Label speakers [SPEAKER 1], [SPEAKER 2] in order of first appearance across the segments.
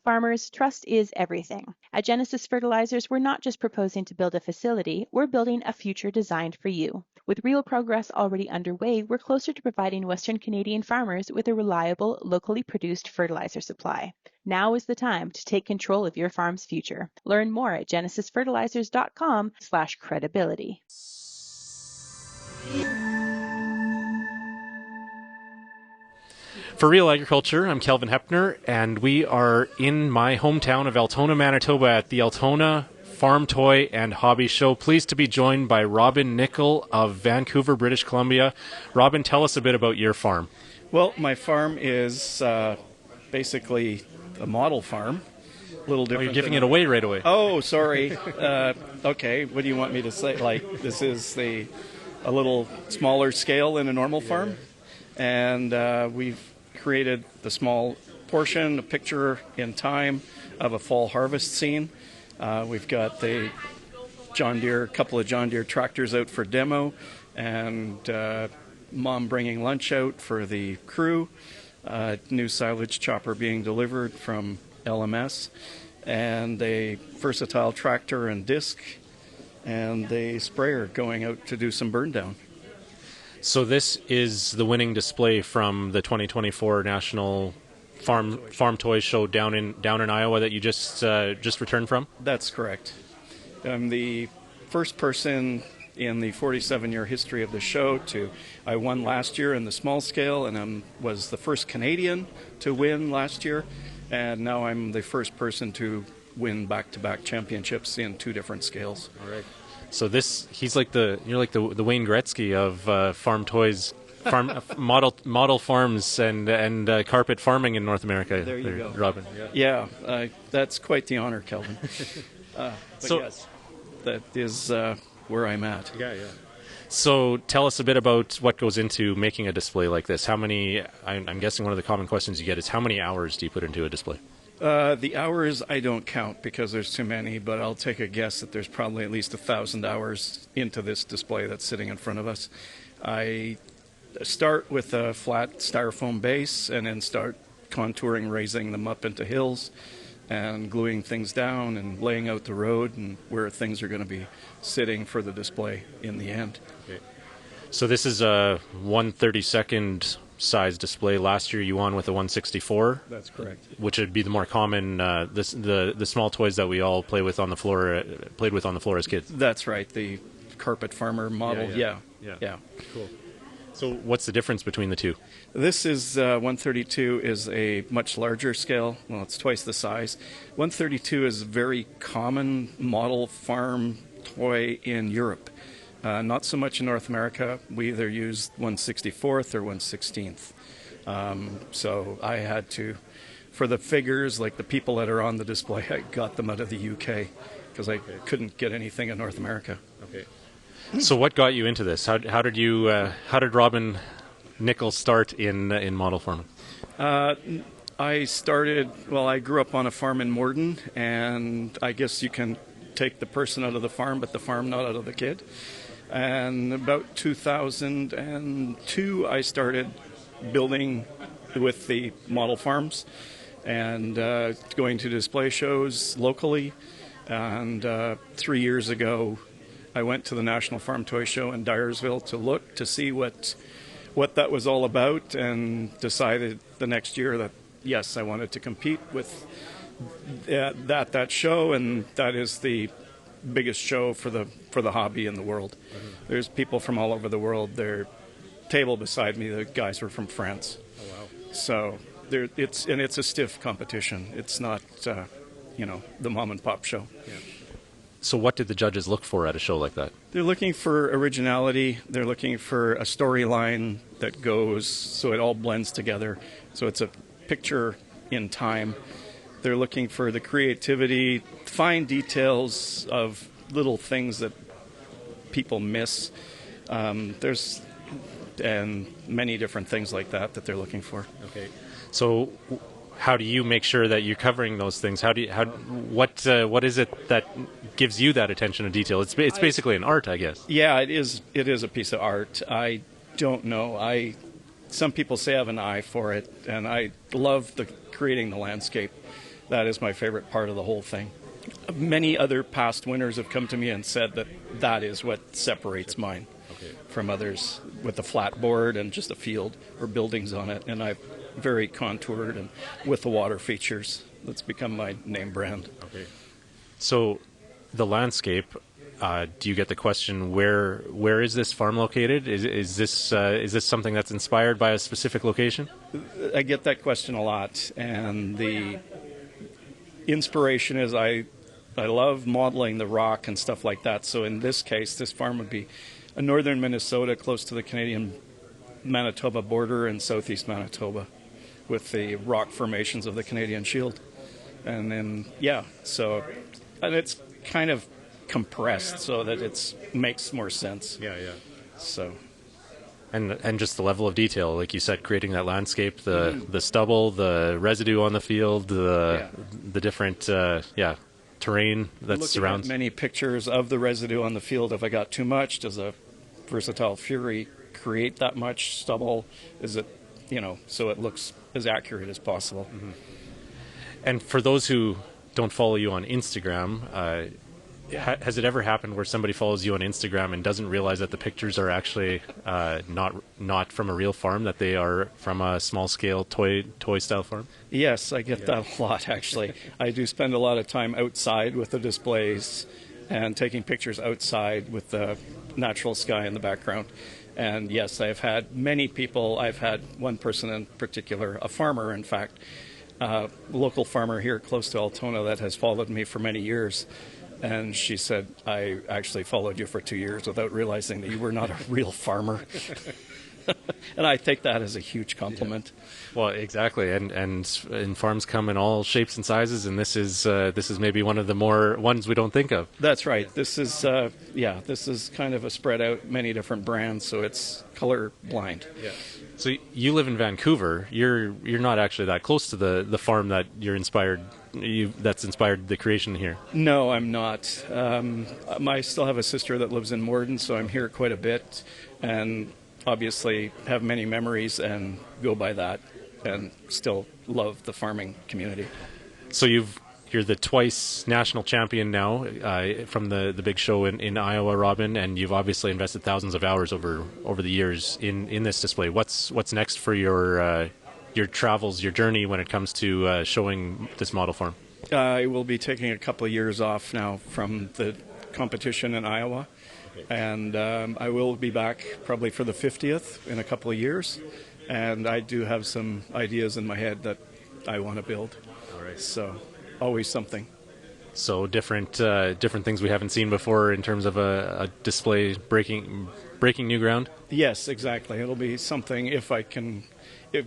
[SPEAKER 1] Farmers, trust is everything. At Genesis Fertilizers, we're not just proposing to build a facility, we're building a future designed for you. With real progress already underway, we're closer to providing Western Canadian farmers with a reliable, locally produced fertilizer supply. Now is the time to take control of your farm's future. Learn more at genesisfertilizers.com/credibility.
[SPEAKER 2] For Real Agriculture, I'm Kelvin Hepner, and we are in my hometown of Altona, Manitoba at the Altona Farm Toy and Hobby Show. Pleased to be joined by Robin Nikkel of Vancouver, British Columbia. Robin, tell us a bit about your farm.
[SPEAKER 3] Well, my farm is basically a model farm. A little different.
[SPEAKER 2] You're giving it away right away.
[SPEAKER 3] Oh, sorry. Okay, what do you want me to say? Like, this is a little smaller scale than a normal farm, and we've created the small portion, a picture in time of a fall harvest scene. We've got the couple of John Deere tractors out for demo, and Mom bringing lunch out for the crew. New silage chopper being delivered from LMS, and a versatile tractor and disc, and a sprayer going out to do some burn down.
[SPEAKER 2] So this is the winning display from the 2024 National Farm Toys Show down in Iowa that you just returned from?
[SPEAKER 3] That's correct. I'm the first person in the 47-year history of the show I won last year in the small scale, and I was the first Canadian to win last year, and now I'm the first person to win back-to-back championships in two different scales.
[SPEAKER 2] All right. So you're like the Wayne Gretzky of farm toys, model farms and carpet farming in North America.
[SPEAKER 3] There you go,
[SPEAKER 2] Robin.
[SPEAKER 3] Yeah, that's quite the honor, Kelvin. Yes, that is where I'm at.
[SPEAKER 2] Yeah. So tell us a bit about what goes into making a display like this. How many? I'm guessing one of the common questions you get is how many hours do you put into a display?
[SPEAKER 3] The hours I don't count because there's too many, but I'll take a guess that there's probably at least 1,000 hours into this display that's sitting in front of us. I start with a flat styrofoam base and then start contouring, raising them up into hills and gluing things down and laying out the road and where things are going to be sitting for the display in the end.
[SPEAKER 2] Okay. So this is a 1/32 size display. Last year you won with a 1/64.
[SPEAKER 3] That's correct.
[SPEAKER 2] Which would be the more common, the small toys that we all played with on the floor as kids.
[SPEAKER 3] That's right. The carpet farmer model. Yeah.
[SPEAKER 2] Cool. So what's the difference between the two?
[SPEAKER 3] This is 132 is a much larger scale. Well, it's twice the size. 132 is a very common model farm toy in Europe. Not so much in North America. We either use 1/64th or 1/16th. So I had to, for the figures, like the people that are on the display, I got them out of the UK because I couldn't get anything in North America.
[SPEAKER 2] Okay. So what got you into this? How did Robin Nikkel start in model farming?
[SPEAKER 3] I grew up on a farm in Morden, and I guess you can take the person out of the farm, but the farm not out of the kid. And about 2002, I started building with the model farms and going to display shows locally. And 3 years ago, I went to the National Farm Toy Show in Dyersville to see what that was all about, and decided the next year that, yes, I wanted to compete with that show, and that is the biggest show for the hobby in the world. Mm-hmm. There's people from all over the world. Their table beside me, the guys were from France.
[SPEAKER 2] Oh wow!
[SPEAKER 3] So it's a stiff competition. It's not the mom and pop show.
[SPEAKER 2] Yeah. So what did the judges look for at a show like that?
[SPEAKER 3] They're looking for originality. They're looking for a storyline that goes so it all blends together. So it's a picture in time. They're looking for the creativity, fine details of little things that people miss. There's many different things like that they're looking for.
[SPEAKER 2] Okay. So how do you make sure that you're covering those things? What is it that gives you that attention to detail? It's basically an art, I guess.
[SPEAKER 3] Yeah, it is a piece of art. I don't know. Some people say I have an eye for it, and I love creating the landscape. That is my favorite part of the whole thing. Many other past winners have come to me and said that that is what separates mine from others, with the flat board and just a field or buildings on it. And I've very contoured and with the water features. That's become my name brand.
[SPEAKER 2] Okay. So the landscape, do you get the question, where is this farm located? Is this something that's inspired by a specific location?
[SPEAKER 3] I get that question a lot, and the inspiration is I love modeling the rock and stuff like that. So in this case, this farm would be in northern Minnesota, close to the Canadian-Manitoba border, in southeast Manitoba, with the rock formations of the Canadian Shield. And then, and it's kind of compressed so that it makes more sense.
[SPEAKER 2] Yeah.
[SPEAKER 3] So,
[SPEAKER 2] and just the level of detail, like you said, creating that landscape, the stubble, the residue on the field, the different terrain that surrounds.
[SPEAKER 3] At many pictures of the residue on the field. If I got too much, does a versatile Fury create that much stubble? Is it, so it looks as accurate as possible.
[SPEAKER 2] Mm-hmm. And for those who don't follow you on Instagram, has it ever happened where somebody follows you on Instagram and doesn't realize that the pictures are actually not from a real farm, that they are from a small-scale toy-style farm?
[SPEAKER 3] Yes, I get that a lot, actually. I do spend a lot of time outside with the displays and taking pictures outside with the natural sky in the background. And yes, I've had many people. I've had one person in particular, a farmer, in fact, a local farmer here close to Altona that has followed me for many years. And she said, I actually followed you for 2 years without realizing that you were not a real farmer. And I take that as a huge compliment.
[SPEAKER 2] Yeah. Well, exactly. And farms come in all shapes and sizes, and this is maybe one of the more ones we don't think of.
[SPEAKER 3] That's right. This is this is kind of a spread out, many different brands, so it's color blind.
[SPEAKER 2] Yeah. So you live in Vancouver. You're not actually that close to the farm that that's inspired the creation here.
[SPEAKER 3] No, I'm not. I still have a sister that lives in Morden, so I'm here quite a bit, and obviously have many memories and go by that, and still love the farming community.
[SPEAKER 2] So you're the twice national champion now from the big show in Iowa, Robin, and you've obviously invested thousands of hours over the years in this display. What's next for your travels, your journey when it comes to showing this model farm?
[SPEAKER 3] I will be taking a couple of years off now from the competition in Iowa. And I will be back probably for the 50th in a couple of years. And I do have some ideas in my head that I want to build.
[SPEAKER 2] All right.
[SPEAKER 3] So always something.
[SPEAKER 2] So different things we haven't seen before in terms of a display breaking new ground?
[SPEAKER 3] Yes, exactly. It'll be something, if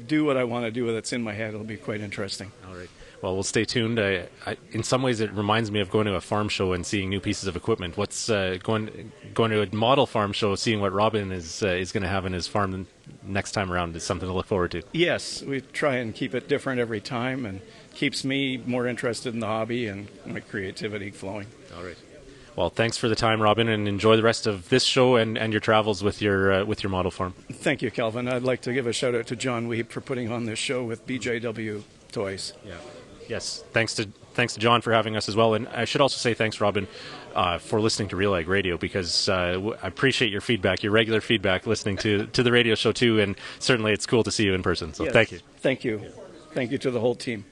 [SPEAKER 3] do what I want to do with it's in my head, it'll be quite interesting.
[SPEAKER 2] All right. Well, we'll stay tuned. In some ways, it reminds me of going to a farm show and seeing new pieces of equipment. What's going to a model farm show, seeing what Robin is going to have in his farm next time around is something to look forward to.
[SPEAKER 3] Yes, we try and keep it different every time, and keeps me more interested in the hobby and my creativity flowing.
[SPEAKER 2] All right. Well, thanks for the time, Robin, and enjoy the rest of this show and your travels with your model farm.
[SPEAKER 3] Thank you, Calvin. I'd like to give a shout out to John Weeb for putting on this show with BJW Toys.
[SPEAKER 2] Yeah. Yes, thanks to John for having us as well, and I should also say thanks, Robin, for listening to Real Ag Radio, because I appreciate your feedback, your regular feedback, listening to the radio show too, and certainly it's cool to see you in person. So
[SPEAKER 3] yes.
[SPEAKER 2] Thank you.
[SPEAKER 3] Thank you. Thank you to the whole team.